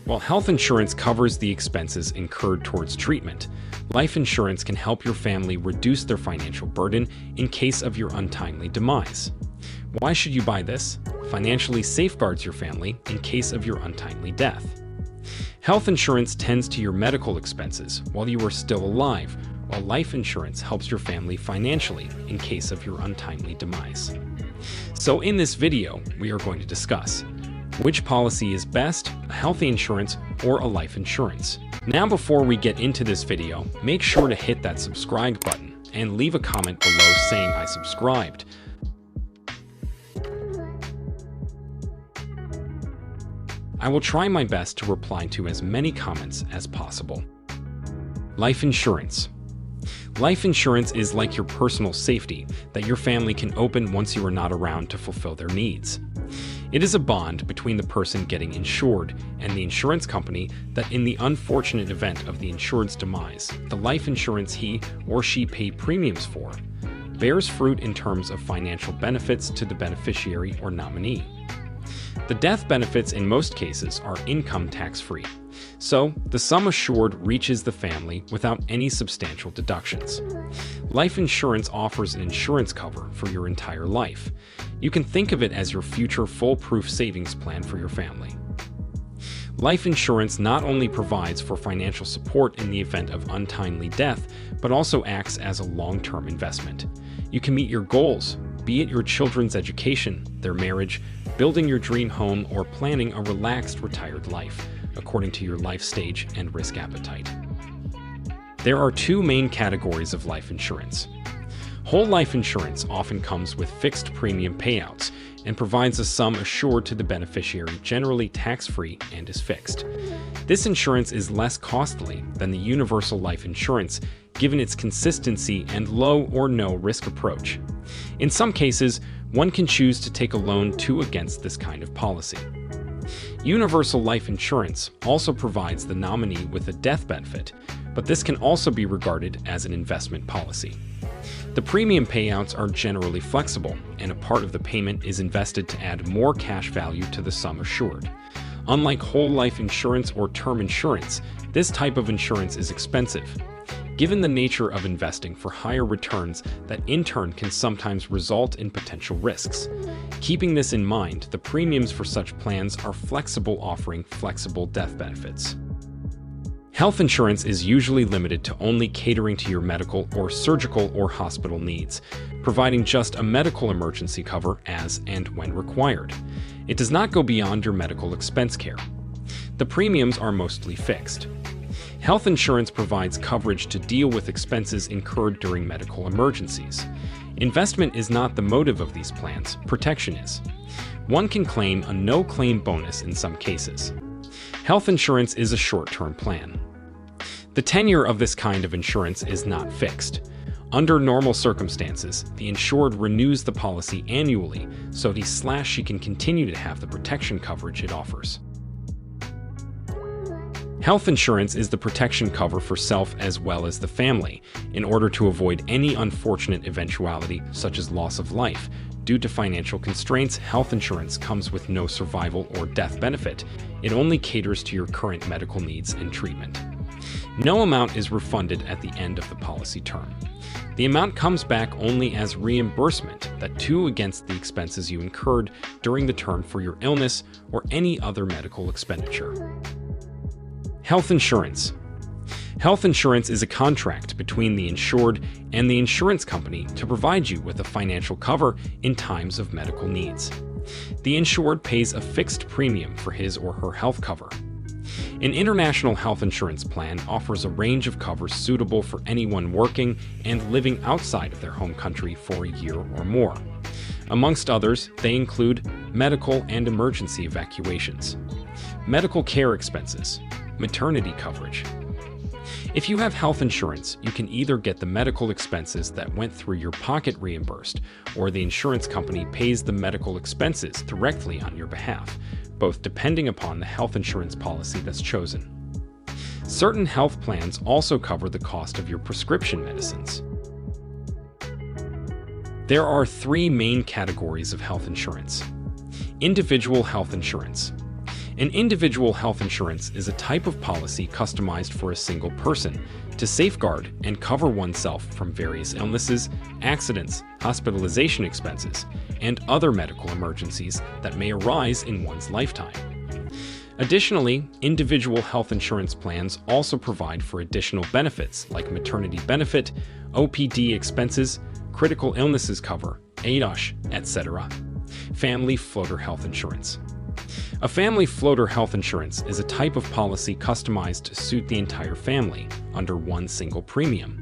While health insurance covers the expenses incurred towards treatment, life insurance can help your family reduce their financial burden in case of your untimely demise. Why should you buy this? Financially safeguards your family in case of your untimely death. Health insurance tends to your medical expenses while you are still alive, while life insurance helps your family financially in case of your untimely demise. So in this video, we are going to discuss which policy is best, a health insurance or a life insurance. Now before we get into this video, make sure to hit that subscribe button and leave a comment below saying I subscribed. I will try my best to reply to as many comments as possible. Life insurance. Life insurance is like your personal safety that your family can open once you are not around to fulfill their needs. It is a bond between the person getting insured and the insurance company that in the unfortunate event of the insured's demise, the life insurance he or she paid premiums for bears fruit in terms of financial benefits to the beneficiary or nominee. The death benefits in most cases are income tax-free, so the sum assured reaches the family without any substantial deductions. Life insurance offers an insurance cover for your entire life. You can think of it as your future foolproof savings plan for your family. Life insurance not only provides for financial support in the event of untimely death, but also acts as a long-term investment. You can meet your goals, be it your children's education, their marriage, building your dream home, or planning a relaxed retired life, according to your life stage and risk appetite. There are two main categories of life insurance. Whole life insurance often comes with fixed premium payouts and provides a sum assured to the beneficiary, generally tax-free, and is fixed. This insurance is less costly than the universal life insurance, given its consistency and low or no risk approach. In some cases, one can choose to take a loan to against this kind of policy. Universal life insurance also provides the nominee with a death benefit, but this can also be regarded as an investment policy. The premium payouts are generally flexible, and a part of the payment is invested to add more cash value to the sum assured. Unlike whole life insurance or term insurance, this type of insurance is expensive, given the nature of investing for higher returns that in turn can sometimes result in potential risks. Keeping this in mind, the premiums for such plans are flexible, offering flexible death benefits. Health insurance is usually limited to only catering to your medical or surgical or hospital needs, providing just a medical emergency cover as and when required. It does not go beyond your medical expense care. The premiums are mostly fixed. Health insurance provides coverage to deal with expenses incurred during medical emergencies. Investment is not the motive of these plans, protection is. One can claim a no-claim bonus in some cases. Health insurance is a short-term plan. The tenure of this kind of insurance is not fixed. Under normal circumstances, the insured renews the policy annually so he/she can continue to have the protection coverage it offers. Health insurance is the protection cover for self as well as the family, in order to avoid any unfortunate eventuality such as loss of life. Due to financial constraints, health insurance comes with no survival or death benefit. It only caters to your current medical needs and treatment. No amount is refunded at the end of the policy term. The amount comes back only as reimbursement that to against the expenses you incurred during the term for your illness or any other medical expenditure. Health insurance. Health insurance is a contract between the insured and the insurance company to provide you with a financial cover in times of medical needs. The insured pays a fixed premium for his or her health cover. An international health insurance plan offers a range of covers suitable for anyone working and living outside of their home country for a year or more. Amongst others, they include medical and emergency evacuations, medical care expenses, maternity coverage. If you have health insurance, you can either get the medical expenses that went through your pocket reimbursed, or the insurance company pays the medical expenses directly on your behalf, both depending upon the health insurance policy that's chosen. Certain health plans also cover the cost of your prescription medicines. There are three main categories of health insurance. Individual health insurance. An individual health insurance is a type of policy customized for a single person to safeguard and cover oneself from various illnesses, accidents, hospitalization expenses, and other medical emergencies that may arise in one's lifetime. Additionally, individual health insurance plans also provide for additional benefits like maternity benefit, OPD expenses, critical illnesses cover, ADOSH, etc. Family floater health insurance. A family floater health insurance is a type of policy customized to suit the entire family under one single premium.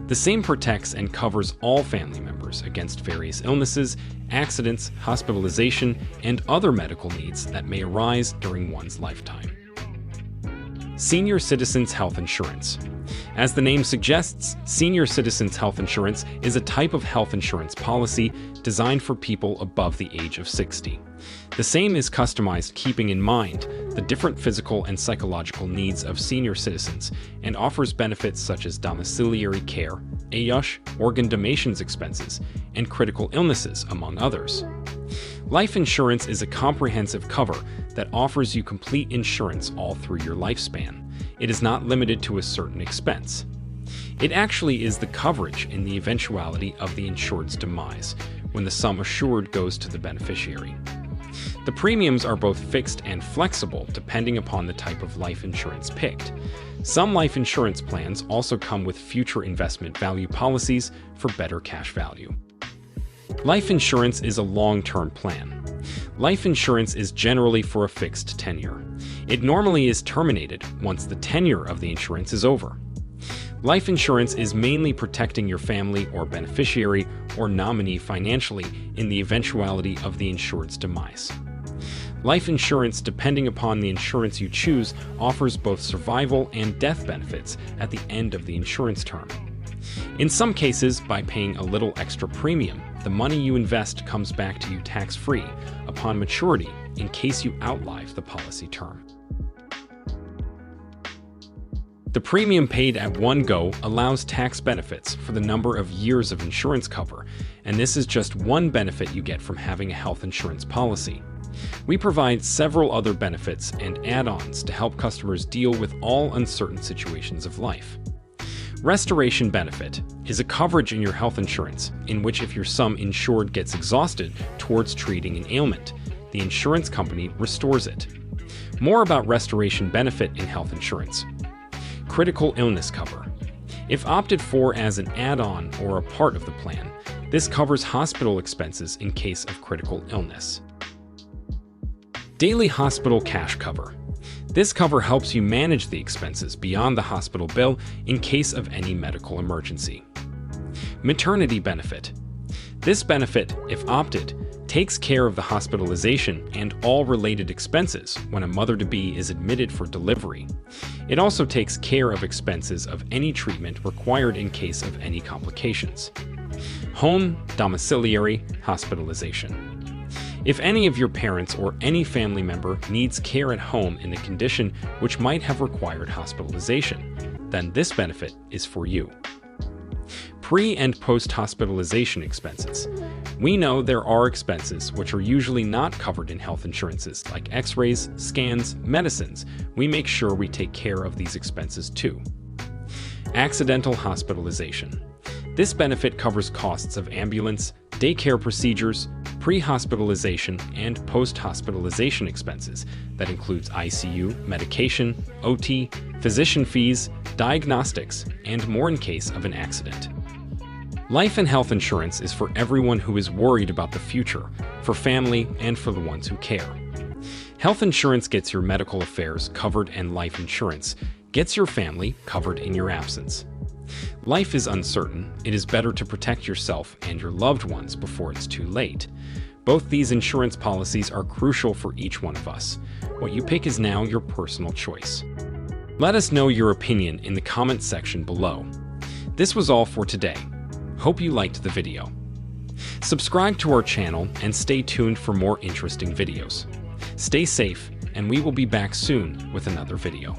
The same protects and covers all family members against various illnesses, accidents, hospitalization, and other medical needs that may arise during one's lifetime. Senior Citizens Health Insurance. As the name suggests, Senior Citizens Health Insurance is a type of health insurance policy designed for people above the age of 60. The same is customized keeping in mind the different physical and psychological needs of senior citizens and offers benefits such as domiciliary care, ADOSH, organ donations expenses, and critical illnesses, among others. Life insurance is a comprehensive cover that offers you complete insurance all through your lifespan. It is not limited to a certain expense. It actually is the coverage in the eventuality of the insured's demise, when the sum assured goes to the beneficiary. The premiums are both fixed and flexible depending upon the type of life insurance picked. Some life insurance plans also come with future investment value policies for better cash value. Life insurance is a long-term plan. Life insurance is generally for a fixed tenure. It normally is terminated once the tenure of the insurance is over. Life insurance is mainly protecting your family or beneficiary or nominee financially in the eventuality of the insured's demise. Life insurance, depending upon the insurance you choose, offers both survival and death benefits at the end of the insurance term. In some cases, by paying a little extra premium, the money you invest comes back to you tax-free upon maturity in case you outlive the policy term. The premium paid at one go allows tax benefits for the number of years of insurance cover, and this is just one benefit you get from having a health insurance policy. We provide several other benefits and add-ons to help customers deal with all uncertain situations of life. Restoration benefit is a coverage in your health insurance in which if your sum insured gets exhausted towards treating an ailment, the insurance company restores it. More about restoration benefit in health insurance. Critical illness cover. If opted for as an add-on or a part of the plan, this covers hospital expenses in case of critical illness. Daily hospital cash cover. This cover helps you manage the expenses beyond the hospital bill in case of any medical emergency. Maternity benefit. This benefit, if opted, takes care of the hospitalization and all related expenses when a mother-to-be is admitted for delivery. It also takes care of expenses of any treatment required in case of any complications. Home domiciliary hospitalization. If any of your parents or any family member needs care at home in a condition which might have required hospitalization, then this benefit is for you. Pre- and post-hospitalization expenses. We know there are expenses which are usually not covered in health insurances, like x-rays, scans, medicines. We make sure we take care of these expenses too. Accidental hospitalization. This benefit covers costs of ambulance, daycare procedures, pre-hospitalization, and post-hospitalization expenses that includes ICU, medication, OT, physician fees, diagnostics, and more in case of an accident. Life and health insurance is for everyone who is worried about the future, for family, and for the ones who care. Health insurance gets your medical affairs covered, and life insurance gets your family covered in your absence. Life is uncertain. It is better to protect yourself and your loved ones before it's too late. Both these insurance policies are crucial for each one of us. What you pick is now your personal choice. Let us know your opinion in the comments section below. This was all for today. Hope you liked the video. Subscribe to our channel and stay tuned for more interesting videos. Stay safe, and we will be back soon with another video.